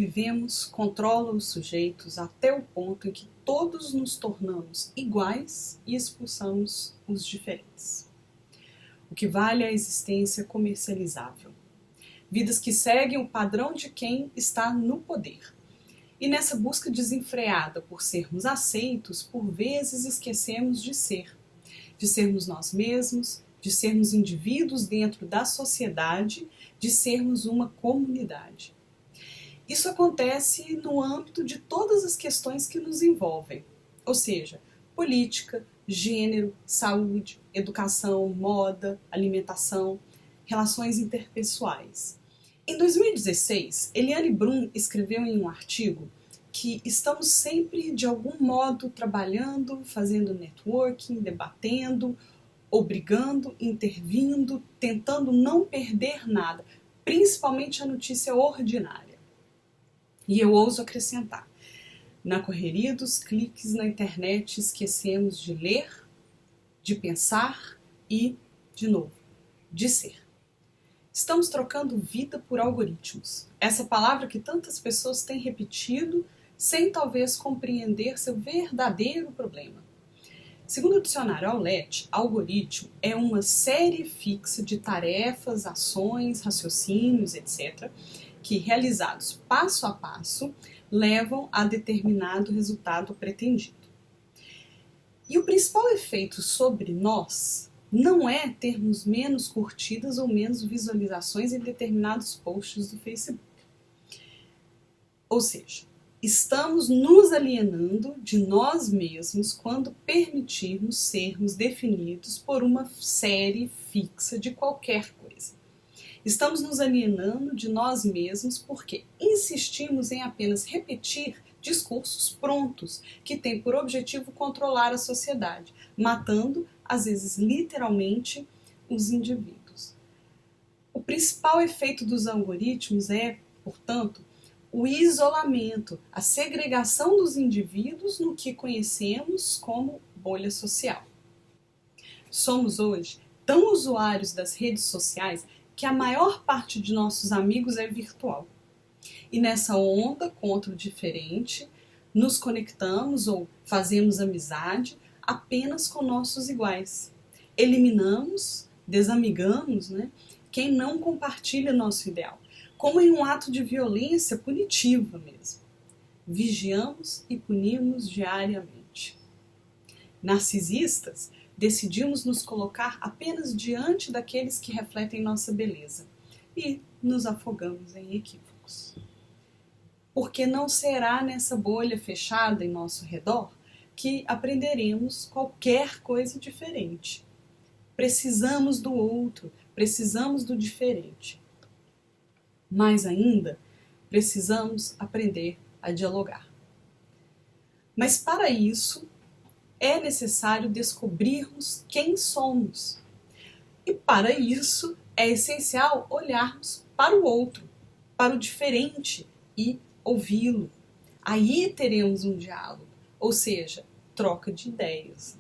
vivemos controla os sujeitos até o ponto em que todos nos tornamos iguais e expulsamos os diferentes. O que vale é a existência comercializável. Vidas que seguem o padrão de quem está no poder. E nessa busca desenfreada por sermos aceitos, por vezes esquecemos de sermos nós mesmos, de sermos indivíduos dentro da sociedade, de sermos uma comunidade. Isso acontece no âmbito de todas as questões que nos envolvem, ou seja, política, gênero, saúde, educação, moda, alimentação, relações interpessoais. Em 2016, Eliane Brum escreveu em um artigo que estamos sempre, de algum modo, trabalhando, fazendo networking, debatendo, obrigando, intervindo, tentando não perder nada, principalmente a notícia ordinária. E eu ouso acrescentar, na correria dos cliques na internet esquecemos de ler, de pensar e, de novo, de ser. Estamos trocando vida por algoritmos. Essa palavra que tantas pessoas têm repetido sem talvez compreender seu verdadeiro problema. Segundo o dicionário Aulete, algoritmo é uma série fixa de tarefas, ações, raciocínios, etc., que, realizados passo a passo, levam a determinado resultado pretendido. E o principal efeito sobre nós não é termos menos curtidas ou menos visualizações em determinados posts do Facebook. Ou seja, estamos nos alienando de nós mesmos quando permitirmos sermos definidos por uma série fixa de qualquer coisa. Estamos nos alienando de nós mesmos porque insistimos em apenas repetir discursos prontos que têm por objetivo controlar a sociedade, matando, às vezes literalmente, os indivíduos. O principal efeito dos algoritmos é, portanto, o isolamento, a segregação dos indivíduos no que conhecemos como bolha social. Somos hoje tão usuários das redes sociais que a maior parte de nossos amigos é virtual. E nessa onda contra o diferente, nos conectamos ou fazemos amizade apenas com nossos iguais. Eliminamos, desamigamos, quem não compartilha nosso ideal, como em um ato de violência punitiva mesmo. Vigiamos e punimos diariamente. Narcisistas, decidimos nos colocar apenas diante daqueles que refletem nossa beleza e nos afogamos em equívocos. Porque não será nessa bolha fechada em nosso redor que aprenderemos qualquer coisa diferente. Precisamos do outro, precisamos do diferente. Mais ainda, precisamos aprender a dialogar. Mas para isso, é necessário descobrirmos quem somos. E para isso, é essencial olharmos para o outro, para o diferente e ouvi-lo. Aí teremos um diálogo, ou seja, troca de ideias.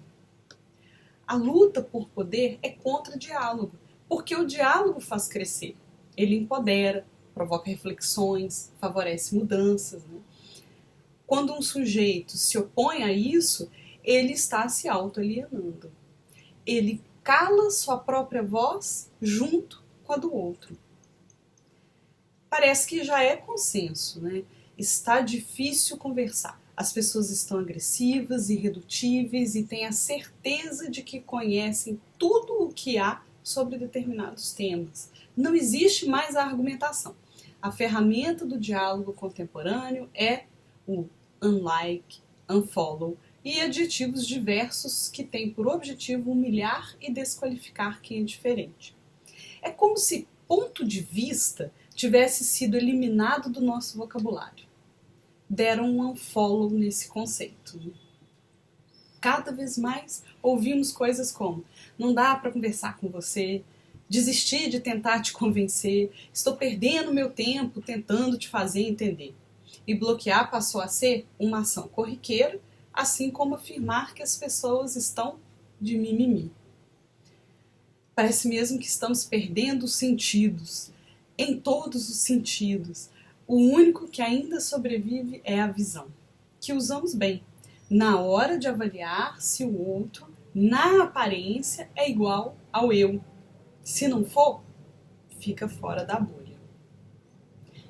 A luta por poder é contra diálogo, porque o diálogo faz crescer. Ele empodera, provoca reflexões, favorece mudanças. Quando um sujeito se opõe a isso, ele está se autoalienando. Ele cala sua própria voz junto com a do outro. Parece que já é consenso, Está difícil conversar. As pessoas estão agressivas, irredutíveis e têm a certeza de que conhecem tudo o que há sobre determinados temas. Não existe mais a argumentação. A ferramenta do diálogo contemporâneo é o unlike, unfollow e adjetivos diversos que têm por objetivo humilhar e desqualificar quem é diferente. É como se ponto de vista tivesse sido eliminado do nosso vocabulário. Deram um unfollow nesse conceito. Cada vez mais ouvimos coisas como: não dá para conversar com você, desisti de tentar te convencer, estou perdendo meu tempo tentando te fazer entender. E bloquear passou a ser uma ação corriqueira, assim como afirmar que as pessoas estão de mimimi. Parece mesmo que estamos perdendo os sentidos, em todos os sentidos. O único que ainda sobrevive é a visão, que usamos bem, na hora de avaliar se o outro, na aparência, é igual ao eu. Se não for, fica fora da bolha.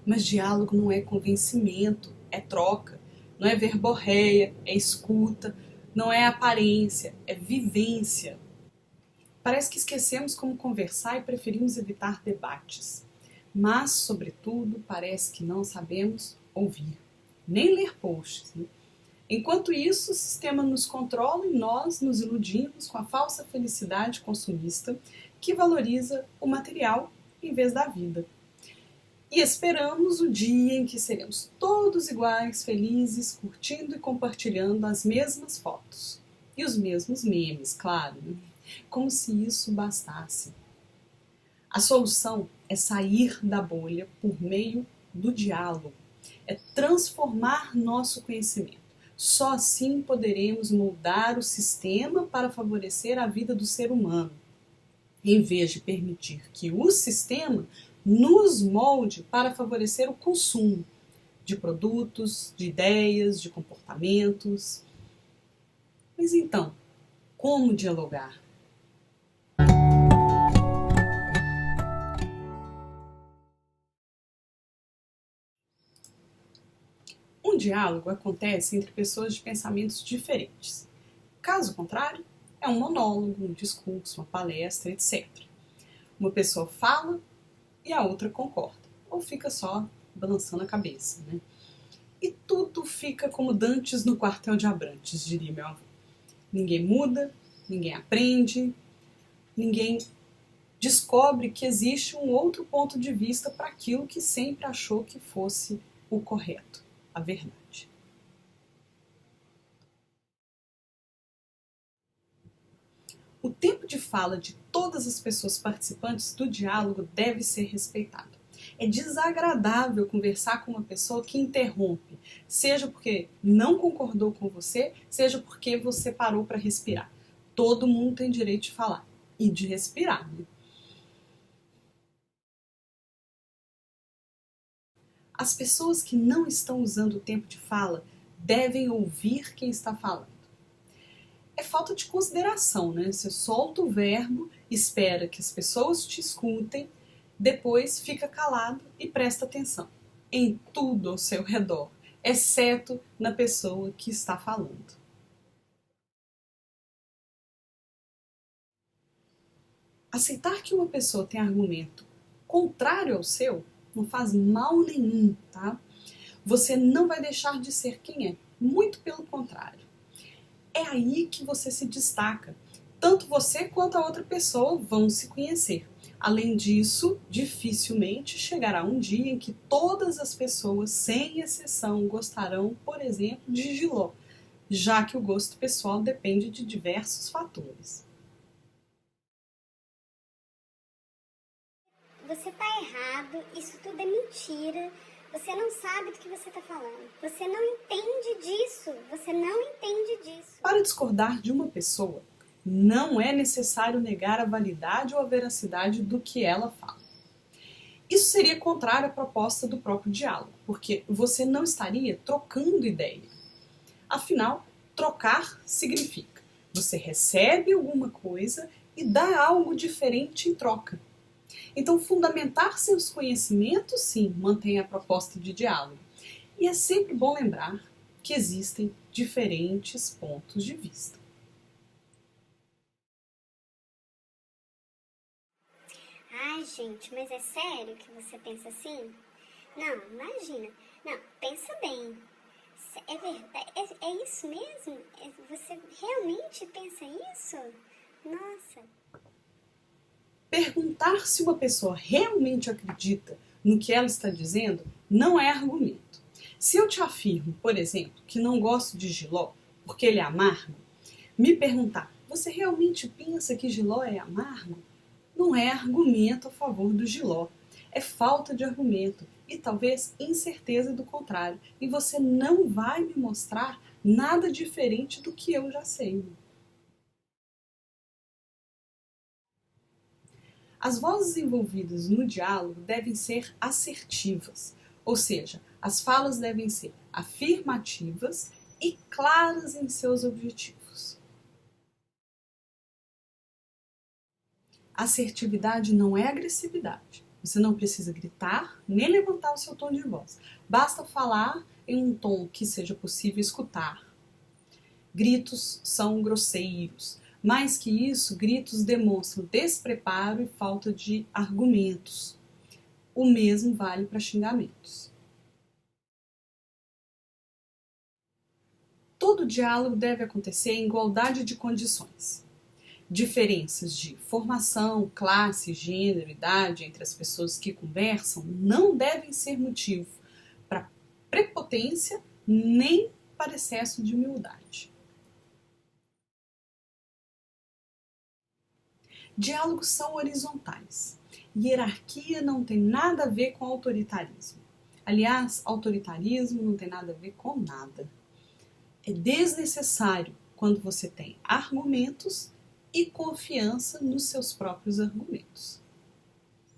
Mas diálogo não é convencimento, é troca. Não é verborreia, é escuta. Não é aparência, é vivência. Parece que esquecemos como conversar e preferimos evitar debates. Mas, sobretudo, parece que não sabemos ouvir, nem ler posts, né? Enquanto isso, o sistema nos controla e nós nos iludimos com a falsa felicidade consumista que valoriza o material em vez da vida. E esperamos o dia em que seremos todos iguais, felizes, curtindo e compartilhando as mesmas fotos. E os mesmos memes, claro, né? Como se isso bastasse. A solução é sair da bolha por meio do diálogo, é transformar nosso conhecimento. Só assim poderemos moldar o sistema para favorecer a vida do ser humano, em vez de permitir que o sistema nos molde para favorecer o consumo de produtos, de ideias, de comportamentos. Mas então, como dialogar? Um diálogo acontece entre pessoas de pensamentos diferentes. Caso contrário, é um monólogo, um discurso, uma palestra, etc. Uma pessoa fala e a outra concorda, ou fica só balançando a cabeça, né? E tudo fica como dantes no quartel de Abrantes, diria meu avô. Ninguém muda, ninguém aprende, ninguém descobre que existe um outro ponto de vista para aquilo que sempre achou que fosse o correto, a verdade. O tempo de fala de todas as pessoas participantes do diálogo deve ser respeitado. É desagradável conversar com uma pessoa que interrompe, seja porque não concordou com você, seja porque você parou para respirar. Todo mundo tem direito de falar e de respirar, né? As pessoas que não estão usando o tempo de fala devem ouvir quem está falando. É falta de consideração, né? Você solta o verbo, espera que as pessoas te escutem, depois fica calado e presta atenção em tudo ao seu redor, exceto na pessoa que está falando. Aceitar que uma pessoa tem argumento contrário ao seu não faz mal nenhum, tá? Você não vai deixar de ser quem é, muito pelo contrário. É aí que você se destaca. Tanto você quanto a outra pessoa vão se conhecer. Além disso, dificilmente chegará um dia em que todas as pessoas, sem exceção, gostarão, por exemplo, de jiló, já que o gosto pessoal depende de diversos fatores. Você tá errado, isso tudo é mentira. Você não sabe do que você está falando. Você não entende disso. Você não entende disso. Para discordar de uma pessoa, não é necessário negar a validade ou a veracidade do que ela fala. Isso seria contrário à proposta do próprio diálogo, porque você não estaria trocando ideia. Afinal, trocar significa você recebe alguma coisa e dá algo diferente em troca. Então, fundamentar seus conhecimentos, sim, mantém a proposta de diálogo. E é sempre bom lembrar que existem diferentes pontos de vista. Ai, gente, mas é sério que você pensa assim? Não, imagina. Não, pensa bem. É verdade? É isso mesmo? Você realmente pensa isso? Nossa. Perguntar se uma pessoa realmente acredita no que ela está dizendo não é argumento. Se eu te afirmo, por exemplo, que não gosto de jiló porque ele é amargo, me perguntar, você realmente pensa que jiló é amargo? Não é argumento a favor do jiló. É falta de argumento e talvez incerteza do contrário. E você não vai me mostrar nada diferente do que eu já sei. As vozes envolvidas no diálogo devem ser assertivas. Ou seja, as falas devem ser afirmativas e claras em seus objetivos. Assertividade não é agressividade. Você não precisa gritar nem levantar o seu tom de voz. Basta falar em um tom que seja possível escutar. Gritos são grosseiros. Mais que isso, gritos demonstram despreparo e falta de argumentos. O mesmo vale para xingamentos. Todo diálogo deve acontecer em igualdade de condições. Diferenças de formação, classe, gênero, idade entre as pessoas que conversam não devem ser motivo para prepotência nem para excesso de humildade. Diálogos são horizontais. Hierarquia não tem nada a ver com autoritarismo. Aliás, autoritarismo não tem nada a ver com nada. É desnecessário quando você tem argumentos e confiança nos seus próprios argumentos.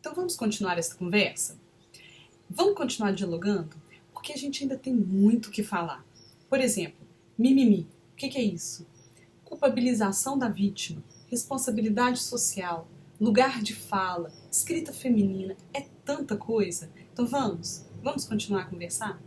Então vamos continuar essa conversa? Vamos continuar dialogando? Porque a gente ainda tem muito o que falar. Por exemplo, mimimi. O que é isso? Culpabilização da vítima, responsabilidade social, lugar de fala, escrita feminina. É tanta coisa. Então vamos continuar a conversar?